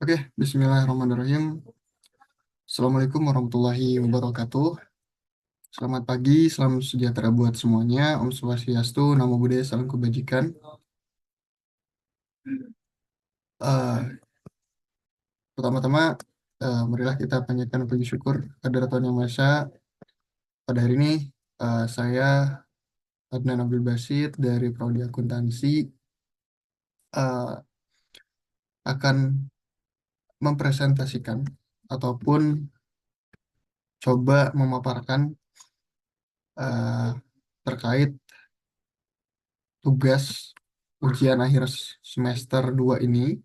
Oke, Bismillahirrahmanirrahim. Assalamualaikum warahmatullahi wabarakatuh. Selamat pagi, salam sejahtera buat semuanya. Om Swastiastu, Namo Buddhaya, salam kebajikan. Eh, Pertama-tama, marilah kita panjatkan puji syukur kehadirat Tuhan Yang Maha Esa. Pada hari ini, saya Adnan Abdul Basit dari Prodi Akuntansi eh, akan mempresentasikan ataupun coba memaparkan eh, terkait tugas ujian akhir semester 2 ini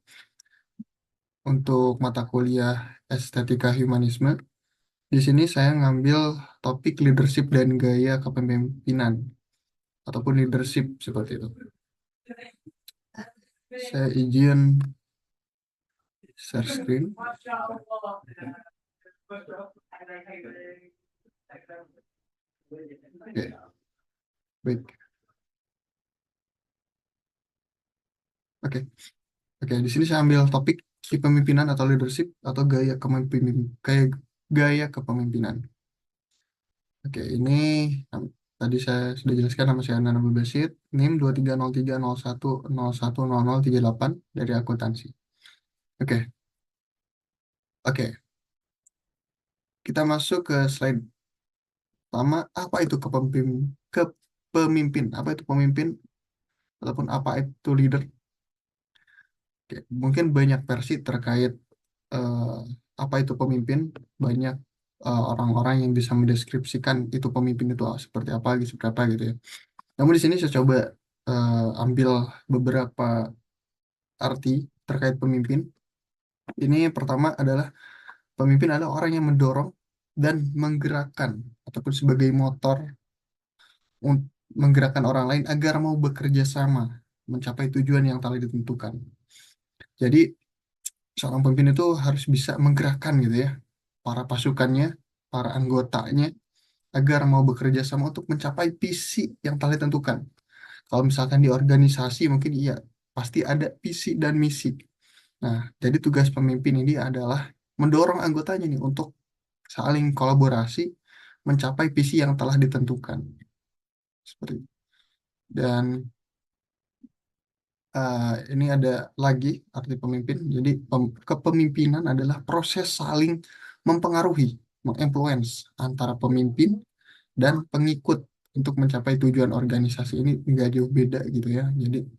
untuk mata kuliah Estetika Humanisme. Di sini saya ngambil topik leadership dan gaya kepemimpinan ataupun leadership seperti itu. Saya izin share screen. Oke, baik. Oke, oke. Di sini saya ambil topik kepemimpinan atau leadership atau gaya kepemimpinan. Oke, ini tadi saya sudah jelaskan nama saya Nana Basit, NIM 230301010038 dari akuntansi. Oke, oke. Kita masuk ke slide pertama. Apa itu kepemimpin? Apa itu pemimpin ataupun apa itu leader? Oke, mungkin banyak versi terkait eh, apa itu pemimpin. Banyak orang-orang yang bisa mendeskripsikan itu pemimpin itu seperti apa, gitu, seperti apa gitu ya. Namun di sini saya coba ambil beberapa arti terkait pemimpin. Ini pertama adalah pemimpin adalah orang yang mendorong dan menggerakkan ataupun sebagai motor menggerakkan orang lain agar mau bekerja sama mencapai tujuan yang telah ditentukan. Jadi seorang pemimpin itu harus bisa menggerakkan gitu ya para pasukannya, para anggotanya agar mau bekerja sama untuk mencapai visi yang telah ditentukan. Kalau misalkan di organisasi mungkin iya pasti ada visi dan misi. Nah, jadi tugas pemimpin ini adalah mendorong anggotanya nih untuk saling kolaborasi mencapai visi yang telah ditentukan. Seperti itu. Dan ini ada lagi arti pemimpin. Jadi kepemimpinan adalah proses saling mempengaruhi, menginfluence antara pemimpin dan pengikut untuk mencapai tujuan organisasi ini nggak jauh beda gitu ya. Jadi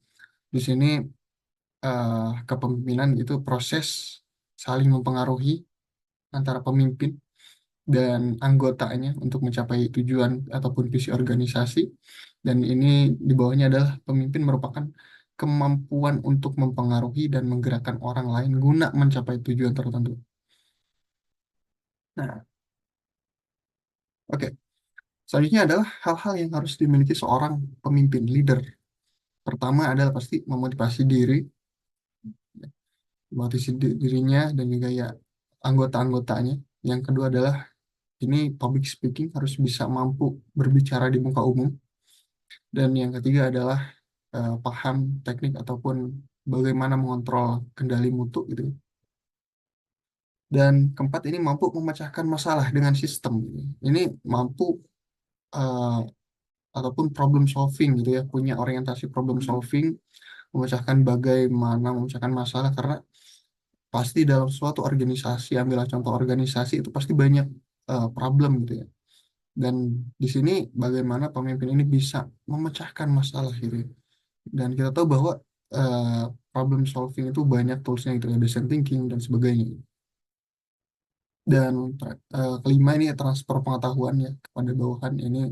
di sini kepemimpinan itu proses saling mempengaruhi antara pemimpin dan anggotanya untuk mencapai tujuan ataupun visi organisasi. Dan ini di bawahnya adalah pemimpin merupakan kemampuan untuk mempengaruhi dan menggerakkan orang lain guna mencapai tujuan tertentu. Nah, oke. Selanjutnya adalah hal-hal yang harus dimiliki seorang pemimpin, leader. Pertama adalah pasti memotivasi diri, memotivasi dirinya dan juga ya anggota-anggotanya. Yang kedua adalah ini public speaking, harus bisa mampu berbicara di muka umum. Dan yang ketiga adalah paham teknik ataupun bagaimana mengontrol kendali mutu gitu. Dan keempat ini mampu memecahkan masalah dengan sistem. Ini mampu eh, ataupun problem solving gitu ya, punya orientasi problem solving, memecahkan masalah karena pasti dalam suatu organisasi, ambillah contoh organisasi itu pasti banyak problem gitu ya. Dan di sini bagaimana pemimpin ini bisa memecahkan masalah gitu ya. Dan kita tahu bahwa eh, problem solving itu banyak toolsnya gitu ya, design thinking dan sebagainya. Dan kelima ini ya, transfer pengetahuan ya kepada bawahan. Ini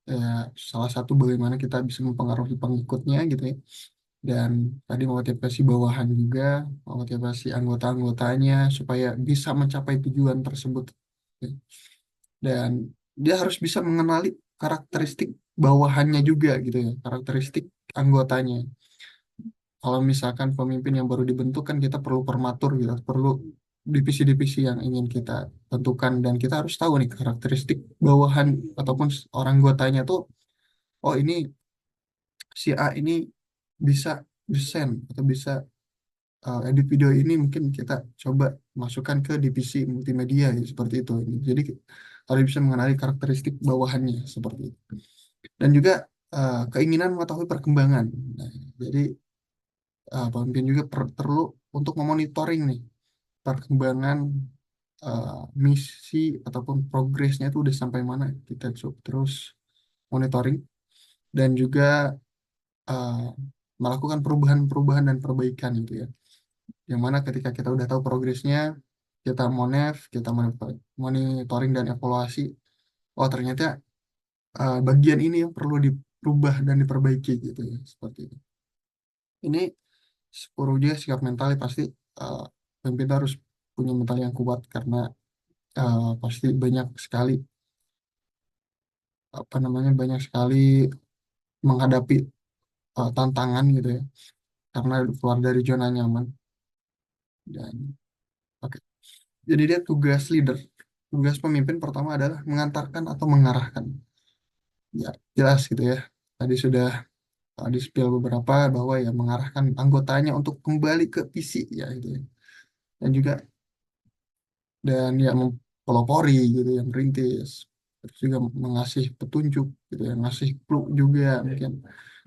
ya, salah satu bagaimana kita bisa mempengaruhi pengikutnya gitu ya. Dan tadi memotivasi bawahan juga, memotivasi anggota-anggotanya supaya bisa mencapai tujuan tersebut. Dan dia harus bisa mengenali karakteristik bawahannya juga gitu ya, karakteristik anggotanya. Kalau misalkan pemimpin yang baru dibentuk kan kita perlu permatur gitu, perlu divisi-divisi yang ingin kita tentukan dan kita harus tahu nih karakteristik bawahan ataupun orang anggotanya tuh, oh ini si A ini bisa desain atau bisa edit video ini mungkin kita coba masukkan ke divisi multimedia ya, seperti itu. Jadi harus bisa mengenali karakteristik bawahannya seperti itu. Dan juga keinginan mengetahui perkembangan. Nah, jadi pemimpin juga perlu untuk memonitoring nih perkembangan eh, misi ataupun progresnya itu udah sampai mana. Kita terus monitoring dan juga eh, melakukan perubahan-perubahan dan perbaikan gitu ya. Yang mana ketika kita udah tahu progresnya, kita kita monitoring dan evaluasi. Oh ternyata bagian ini yang perlu diubah dan diperbaiki gitu ya, seperti itu. Ini perlu juga sikap mental ya, pasti uh, pemimpin harus punya mental yang kuat karena pasti banyak sekali apa namanya banyak sekali menghadapi tantangan gitu ya karena keluar dari zona nyaman dan oke. Jadi dia tugas pemimpin pertama adalah mengantarkan atau mengarahkan. Ya, jelas gitu ya. Tadi sudah di-spill beberapa bahwa ya mengarahkan anggotanya untuk kembali ke visi ya itu ya. Dan juga ya mempelopori gitu yang merintis. Terus juga mengasih petunjuk gitu ya, ngasih clue juga mungkin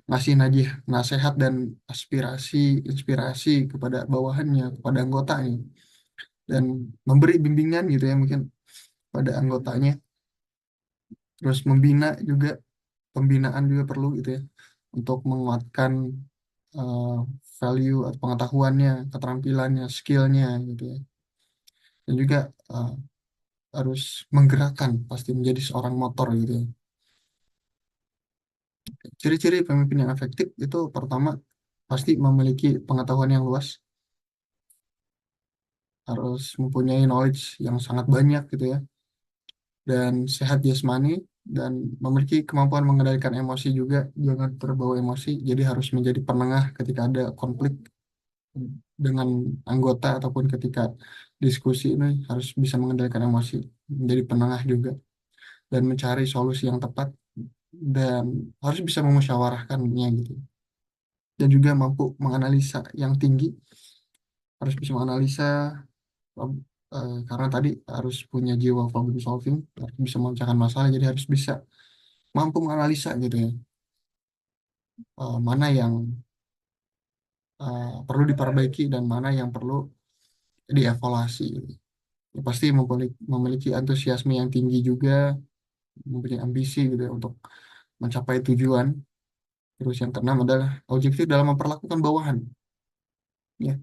ngasih nasihat dan inspirasi kepada bawahannya, kepada anggotanya dan memberi bimbingan gitu ya mungkin pada anggotanya. Terus membina juga pembinaan juga perlu gitu ya untuk menguatkan eh, value atau pengetahuannya, keterampilannya, skillnya gitu ya. Dan juga eh, harus menggerakkan pasti menjadi seorang motor gitu ya. Ciri-ciri pemimpin yang efektif itu pertama pasti memiliki pengetahuan yang luas, harus mempunyai knowledge yang sangat banyak gitu ya, dan sehat jasmani dan memiliki kemampuan mengendalikan emosi juga, jangan terbawa emosi, jadi harus menjadi penengah ketika ada konflik dengan anggota ataupun ketika diskusi ini harus bisa mengendalikan emosi, menjadi penengah juga dan mencari solusi yang tepat dan harus bisa memusyawarahkannya gitu. Dan juga mampu menganalisa yang tinggi, harus bisa menganalisa karena tadi harus punya jiwa problem solving, harus bisa memecahkan masalah, jadi harus bisa mampu menganalisa gitu ya, mana yang perlu diperbaiki dan mana yang perlu dievaluasi. Ya, pasti memiliki antusiasme yang tinggi juga, mempunyai ambisi gitu ya, untuk mencapai tujuan. Terus yang keenam adalah objektif dalam memperlakukan bawahan, ya,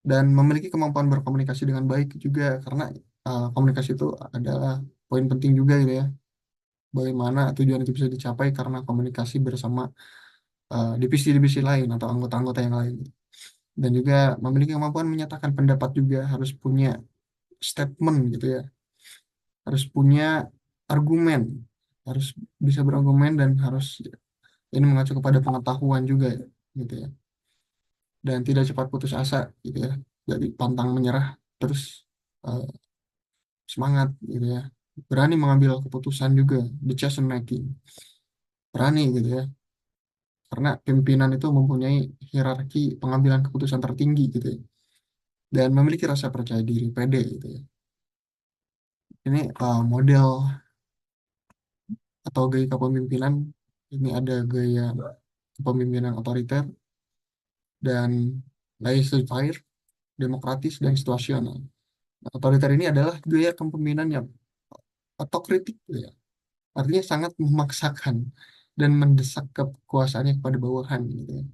dan memiliki kemampuan berkomunikasi dengan baik juga karena komunikasi itu adalah poin penting juga gitu ya. Bagaimana tujuan itu bisa dicapai karena komunikasi bersama divisi-divisi lain atau anggota-anggota yang lain. Dan juga memiliki kemampuan menyatakan pendapat juga, harus punya statement gitu ya, harus punya argumen, harus bisa berargumen dan harus ini mengacu kepada pengetahuan juga gitu ya. Dan tidak cepat putus asa gitu ya. Jadi pantang menyerah, terus eh, semangat gitu ya. Berani mengambil keputusan juga, decision making. Berani gitu ya. Karena pimpinan itu mempunyai hierarki pengambilan keputusan tertinggi gitu ya. Dan memiliki rasa percaya diri, pede gitu ya. Ini model atau gaya kepemimpinan. Ini ada gaya kepemimpinan otoriter dan laissez-faire, demokratis dan situasional. Nah, otoriter ini adalah gaya kepemimpinan yang otokritik gitu ya. Artinya sangat memaksakan dan mendesak kekuasaannya kepada bawahan gitu ya.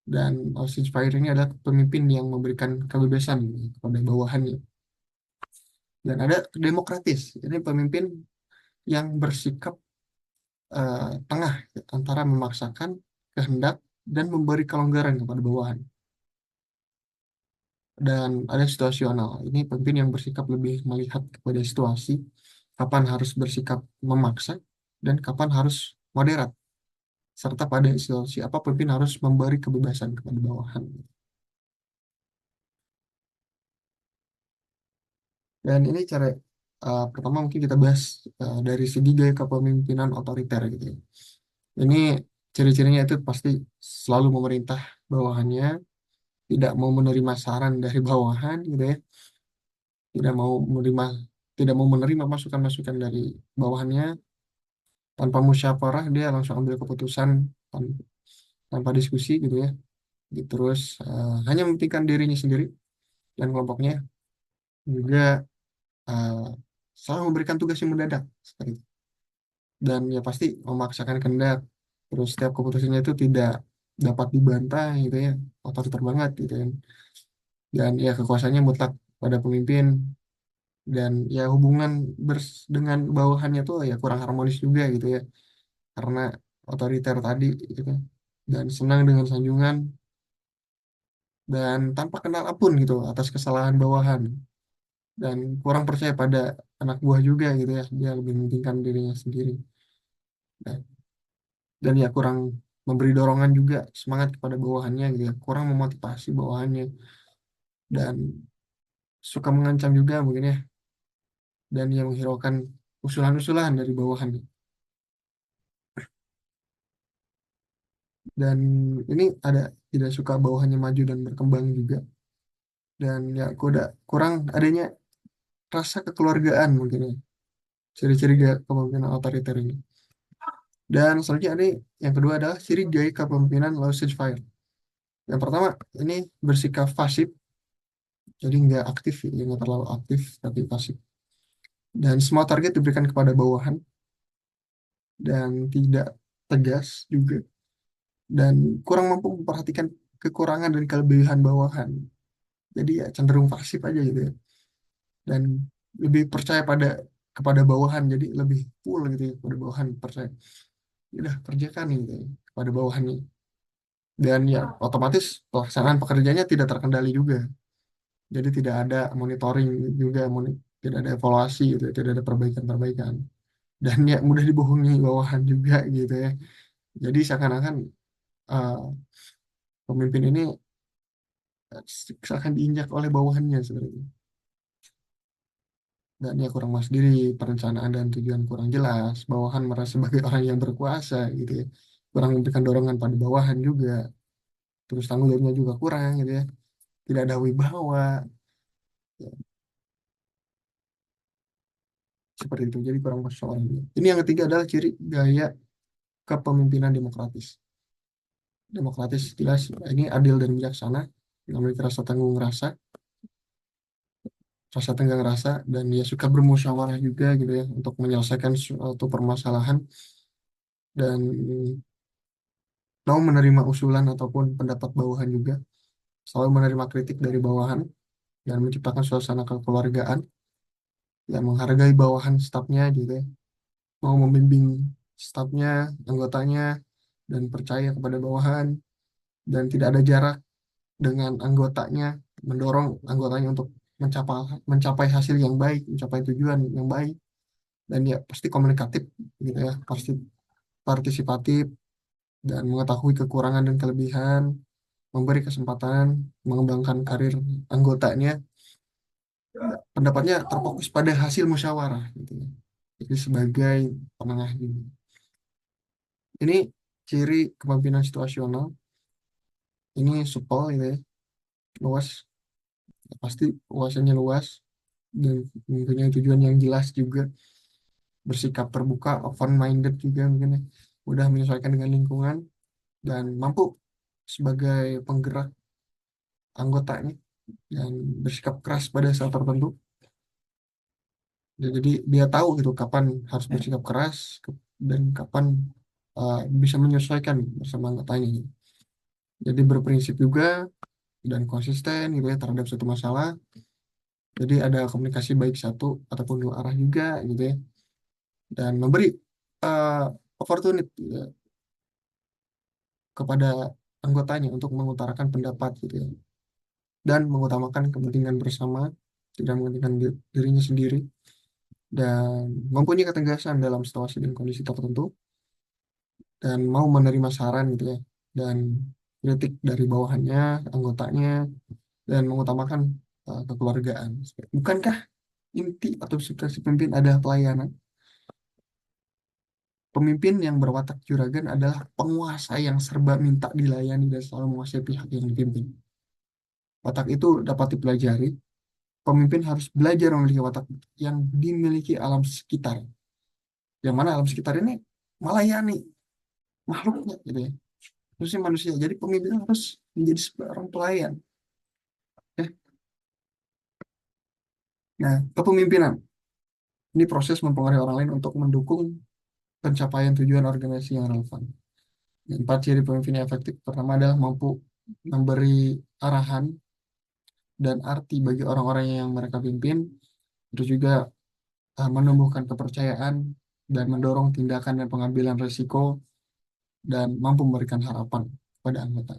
Dan laissez-faire ini adalah pemimpin yang memberikan kebebasan gitu ya, kepada bawahannya. Dan ada demokratis. Ini pemimpin yang bersikap tengah antara memaksakan kehendak dan memberi kelonggaran kepada bawahan. Dan ada situasional. Ini pemimpin yang bersikap lebih melihat kepada situasi, kapan harus bersikap memaksa dan kapan harus moderat. Serta pada situasi apa pemimpin harus memberi kebebasan kepada bawahan. Dan ini cara pertama mungkin kita bahas dari segi gaya kepemimpinan otoriter gitu ya. Ini ciri-cirinya itu pasti selalu memerintah bawahannya, tidak mau menerima saran dari bawahan gitu ya, tidak mau menerima tidak mau menerima masukan-masukan dari bawahannya, tanpa musyawarah dia langsung ambil keputusan tan- tanpa diskusi gitu ya. Terus hanya mementingkan dirinya sendiri dan kelompoknya, juga eh, selalu memberikan tugas yang mendadak seperti itu. Dan ya pasti memaksakan kehendak. Terus setiap keputusannya itu tidak dapat dibantah gitu ya, otoriter banget gitu kan. Dan ya kekuasaannya mutlak pada pemimpin, dan ya hubungan dengan bawahannya tuh ya kurang harmonis juga gitu ya, karena otoriter tadi gitu. Dan senang dengan sanjungan dan tanpa kenal ampun gitu atas kesalahan bawahan, dan kurang percaya pada anak buah juga gitu ya, dia lebih mementingkan dirinya sendiri. Nah, dan ya kurang memberi dorongan juga semangat kepada bawahannya gitu ya, kurang memotivasi bawahannya, dan suka mengancam juga mungkin ya, dan yang menghiraukan usulan-usulan dari bawahannya. Dan ini ada tidak suka bawahannya maju dan berkembang juga, dan ya kurang adanya rasa kekeluargaan mungkin ya, ciri-ciri kepemimpinan otoriter ini. Dan selanjutnya ada yang kedua adalah ciri gaya kepemimpinan laissez-faire. Yang pertama, ini bersikap pasif, jadi nggak aktif, ya, nggak terlalu aktif tapi pasif. Dan semua target diberikan kepada bawahan, dan tidak tegas juga, dan kurang mampu memperhatikan kekurangan dan kelebihan bawahan. Jadi ya cenderung pasif aja gitu ya, dan lebih percaya kepada bawahan, jadi lebih full gitu ya kepada bawahan, percaya udah kerjakan gitu ya, kepada bawahannya. Dan ya otomatis pelaksanaan pekerjaannya tidak terkendali juga, jadi tidak ada monitoring juga, tidak ada evaluasi gitu ya, tidak ada perbaikan-perbaikan, dan ya mudah dibohongi bawahan juga gitu ya. Jadi seakan-akan eh, pemimpin ini seakan diinjak oleh bawahannya seperti itu. Dan ya kurang mas diri, perencanaan dan tujuan kurang jelas, bawahan merasa sebagai orang yang berkuasa gitu ya, kurang memberikan dorongan pada bawahan juga, terus tanggung jawabnya juga kurang gitu ya, tidak ada wibawa ya, seperti itu, jadi kurang persoalan. Ini yang ketiga adalah ciri gaya kepemimpinan demokratis. Demokratis jelas ini adil dan bijaksana, memiliki rasa tenggang rasa, dan dia suka bermusyawarah juga gitu ya untuk menyelesaikan suatu permasalahan, dan mau menerima usulan ataupun pendapat bawahan juga, selalu menerima kritik dari bawahan, dan menciptakan suasana kekeluargaan, yang menghargai bawahan stafnya gitu ya, mau membimbing stafnya, anggotanya, dan percaya kepada bawahan, dan tidak ada jarak dengan anggotanya, mendorong anggotanya untuk mencapai mencapai hasil yang baik, mencapai tujuan yang baik. Dan ya pasti komunikatif gitu ya, pasti partisipatif, dan mengetahui kekurangan dan kelebihan, memberi kesempatan mengembangkan karir anggotanya, pendapatnya terfokus pada hasil musyawarah gitu ya. Jadi sebagai penengah juga. Ini ciri kepemimpinan situasional, ini supel gitu ya, luas, pasti wawasannya luas, dan mempunyai tujuan yang jelas juga, bersikap terbuka, open minded juga mungkin ya, mudah menyesuaikan dengan lingkungan, dan mampu sebagai penggerak anggotanya, dan bersikap keras pada saat tertentu. Jadi dia tahu gitu kapan harus bersikap keras, dan kapan bisa menyesuaikan bersama anggotanya gitu. Jadi berprinsip juga dan konsisten gitu ya terhadap suatu masalah. Jadi ada komunikasi baik satu ataupun dua arah juga gitu ya, dan memberi uh, opportunity kepada anggotanya untuk mengutarakan pendapat gitu ya, dan mengutamakan kepentingan bersama, tidak mementingkan dirinya sendiri, dan mempunyai ketegasan dalam situasi dan kondisi tertentu, dan mau menerima saran gitu ya, dan kritik dari bawahannya, anggotanya, dan mengutamakan kekeluargaan. Bukankah inti atau substansi pemimpin adalah pelayanan? Pemimpin yang berwatak juragan adalah penguasa yang serba minta dilayani dan selalu menguasai pihak yang dipimpin. Watak itu dapat dipelajari. Pemimpin harus belajar memiliki watak yang dimiliki alam sekitar. Yang mana alam sekitar ini melayani makhluknya gitu ya. Khususnya manusia. Jadi pemimpin harus menjadi seorang pelayan. Ya. Nah, kepemimpinan. Ini proses mempengaruhi orang lain untuk mendukung pencapaian tujuan organisasi yang relevan. Empat ciri pemimpin yang efektif. Pertama adalah mampu memberi arahan dan arti bagi orang-orang yang mereka pimpin. Terus juga menumbuhkan kepercayaan dan mendorong tindakan dan pengambilan risiko dan mampu memberikan harapan kepada anggota.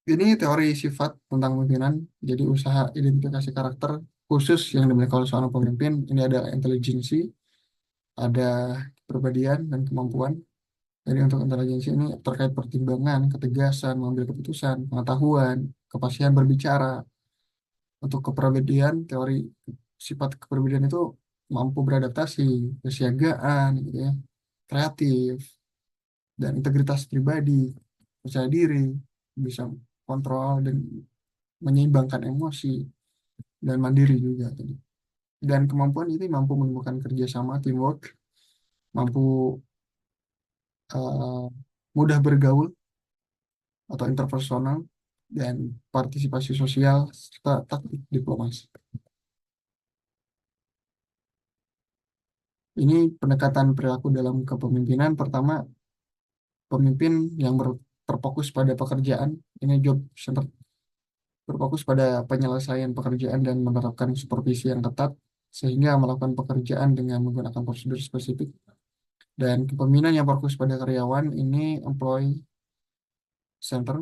Ini teori sifat tentang pemimpinan. Jadi usaha identifikasi karakter khusus yang dimiliki oleh seorang pemimpin. Ini ada intelijensi, ada kepribadian dan kemampuan. Jadi untuk intelijensi ini terkait pertimbangan, ketegasan, mengambil keputusan, pengetahuan, kepastian berbicara. Untuk kepribadian, teori sifat kepribadian itu mampu beradaptasi, kesiagaan, gitu ya, kreatif, dan integritas pribadi, percaya diri, bisa kontrol dan menyeimbangkan emosi, dan mandiri juga tadi. Dan kemampuan ini mampu menemukan kerjasama, teamwork, mampu eh, mudah bergaul atau interpersonal, dan partisipasi sosial, serta taktik diplomasi. Ini pendekatan perilaku dalam kepemimpinan. Pertama, pemimpin yang terfokus pada pekerjaan, ini job center, berfokus pada penyelesaian pekerjaan dan menerapkan supervisi yang ketat, sehingga melakukan pekerjaan dengan menggunakan prosedur spesifik. Dan kepemimpinan yang fokus pada karyawan, ini employee center,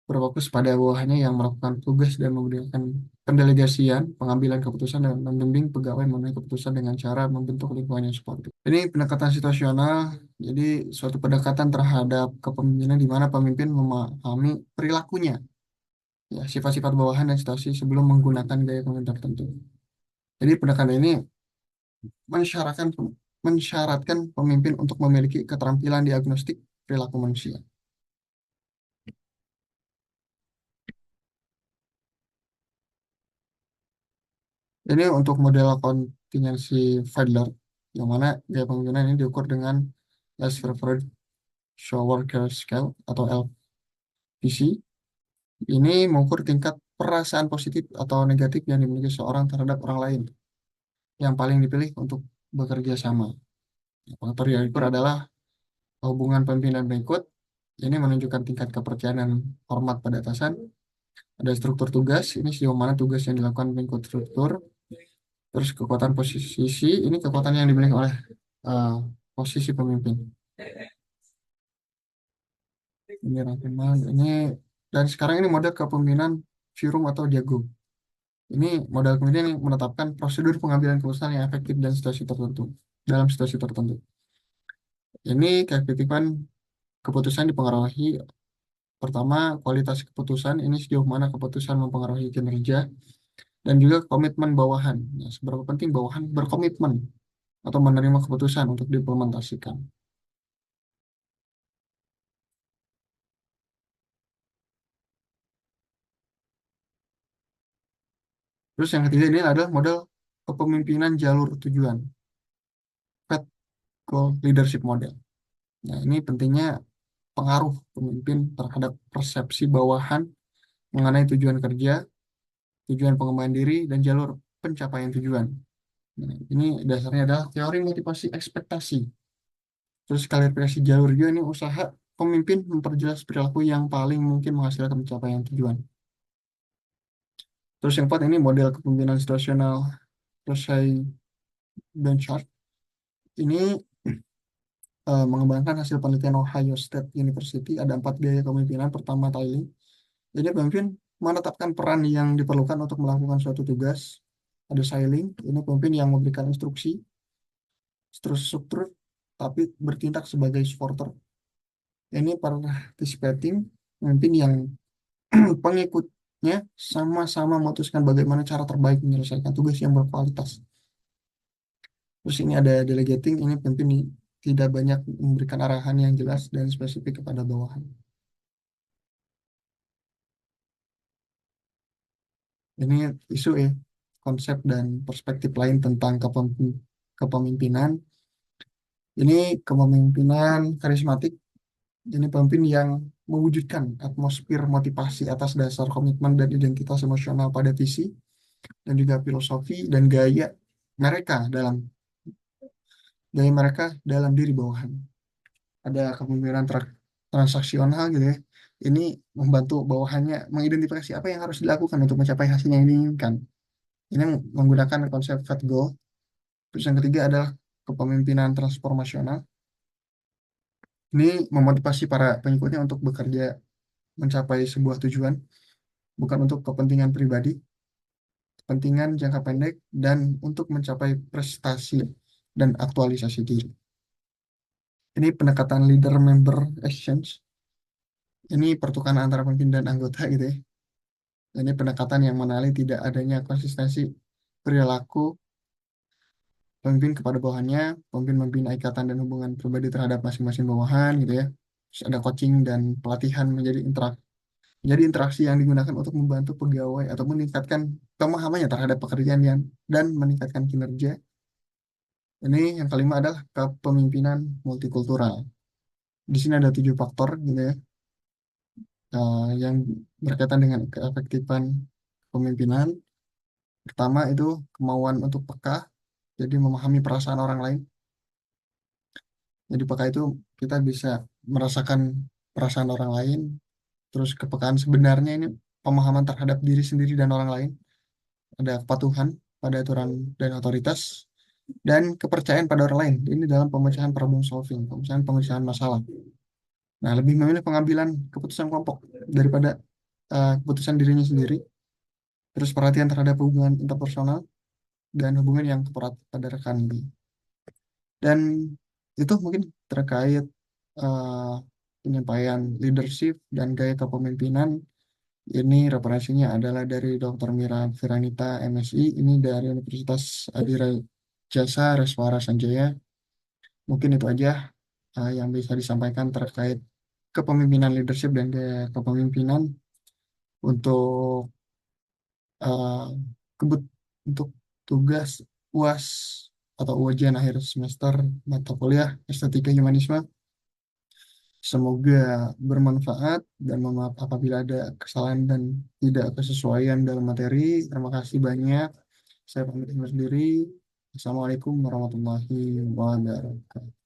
berfokus pada bawahannya yang melakukan tugas dan memberikan pendelegasian, pengambilan keputusan, dan membimbing pegawai mengenai keputusan dengan cara membentuk lingkungan yang suportif. Ini pendekatan situasional, jadi suatu pendekatan terhadap kepemimpinan di mana pemimpin memahami perilakunya, ya, sifat-sifat bawahan dan situasi sebelum menggunakan gaya pemimpin tertentu. Jadi pendekatan ini mensyaratkan mensyaratkan pemimpin untuk memiliki keterampilan diagnostik perilaku manusia. Ini untuk model kontingensi Fiedler, yang mana gaya pemimpinan ini diukur dengan Less Preferred Show Worker Scale atau LPC. Ini mengukur tingkat perasaan positif atau negatif yang dimiliki seorang terhadap orang lain yang paling dipilih untuk bekerja sama. Faktor yang diukur adalah hubungan pemimpin dan pengikut. Ini menunjukkan tingkat kepercayaan dan hormat pada atasan. Ada struktur tugas, ini sejauh mana tugas yang dilakukan pengikut struktur. Terus kekuatan posisi, ini kekuatan yang dimiliki oleh eh, posisi pemimpin. Ini rangkuman, ini dan sekarang ini model kepemimpinan Firum atau Jago. Ini modal kemudian yang menetapkan prosedur pengambilan keputusan yang efektif dan situasi tertentu dalam situasi tertentu. Ini keefektifan keputusan dipengaruhi pertama kualitas keputusan ini sejauh mana keputusan mempengaruhi kinerja dan juga komitmen bawahan. Nah, seberapa penting bawahan berkomitmen atau menerima keputusan untuk diimplementasikan. Terus yang ketiga ini adalah model kepemimpinan jalur tujuan, Path Goal Leadership Model. Nah, ini pentingnya pengaruh pemimpin terhadap persepsi bawahan mengenai tujuan kerja, tujuan pengembangan diri, dan jalur pencapaian tujuan. Nah, ini dasarnya adalah teori motivasi ekspektasi. Terus klarifikasi jalur juga ini usaha pemimpin memperjelas perilaku yang paling mungkin menghasilkan pencapaian tujuan. Terus yang keempat ini model kepemimpinan situasional selesai Benchmark. Ini mengembangkan hasil penelitian Ohio State University. Ada 4 gaya kepemimpinan. Pertama, Tailing. Jadi pemimpin menetapkan peran yang diperlukan untuk melakukan suatu tugas. Ada Sailing, ini pemimpin yang memberikan instruksi, struktur, tapi bertindak sebagai supporter. Ini participating, pemimpin yang pengikutnya sama-sama memutuskan bagaimana cara terbaik menyelesaikan tugas yang berkualitas. Terus ini ada delegating, ini pemimpin tidak banyak memberikan arahan yang jelas dan spesifik kepada bawahan. Ini isu ya, konsep dan perspektif lain tentang kepemimpinan. Ini kepemimpinan karismatik, ini pemimpin yang mewujudkan atmosfer motivasi atas dasar komitmen dan identitas emosional pada visi dan juga filosofi dan mereka dalam gaya mereka dalam diri bawahan. Ada kepemimpinan transaksional gitu ya. Ini membantu bawahannya mengidentifikasi apa yang harus dilakukan untuk mencapai hasil yang diinginkan. Ini menggunakan konsep fat goal. Terus yang ketiga adalah kepemimpinan transformasional. Ini memotivasi para pengikutnya untuk bekerja mencapai sebuah tujuan, bukan untuk kepentingan pribadi, kepentingan jangka pendek, dan untuk mencapai prestasi dan aktualisasi diri. Ini pendekatan leader-member exchange. Ini pertukaran antara pemimpin dan anggota gitu ya. Ini pendekatan yang mengenali tidak adanya konsistensi perilaku pemimpin kepada bawahannya, pemimpin membina ikatan dan hubungan pribadi terhadap masing-masing bawahan gitu ya. Terus ada coaching dan pelatihan menjadi interaksi yang digunakan untuk membantu pegawai atau meningkatkan pemahamannya terhadap pekerjaan dan meningkatkan kinerja. Ini yang kelima adalah kepemimpinan multikultural. Di sini ada 7 faktor gitu ya, yang berkaitan dengan keefektifan kepemimpinan. Pertama itu kemauan untuk peka, jadi memahami perasaan orang lain. Jadi peka itu kita bisa merasakan perasaan orang lain, terus kepekaan sebenarnya ini pemahaman terhadap diri sendiri dan orang lain, ada kepatuhan pada aturan dan otoritas, dan kepercayaan pada orang lain. Ini dalam pemecahan problem solving, pemecahan masalah. Nah, lebih memilih pengambilan keputusan kelompok daripada keputusan dirinya sendiri. Terus perhatian terhadap hubungan interpersonal dan hubungan yang erat pada rekan ini. Dan itu mungkin terkait eh, penyampaian leadership dan gaya kepemimpinan. Ini referensinya adalah dari Dr. Mira Firanita, MSI, ini dari Universitas Adira Jasa Reswara Sanjaya. Mungkin itu aja yang bisa disampaikan terkait kepemimpinan leadership dan gaya kepemimpinan untuk eh, kebut untuk tugas UAS atau ujian akhir semester mata kuliah Estetika Humanisme. Semoga bermanfaat dan mohon maaf apabila ada kesalahan dan tidak kesesuaian dalam materi. Terima kasih banyak. Saya pamit undur diri. Assalamualaikum warahmatullahi wabarakatuh.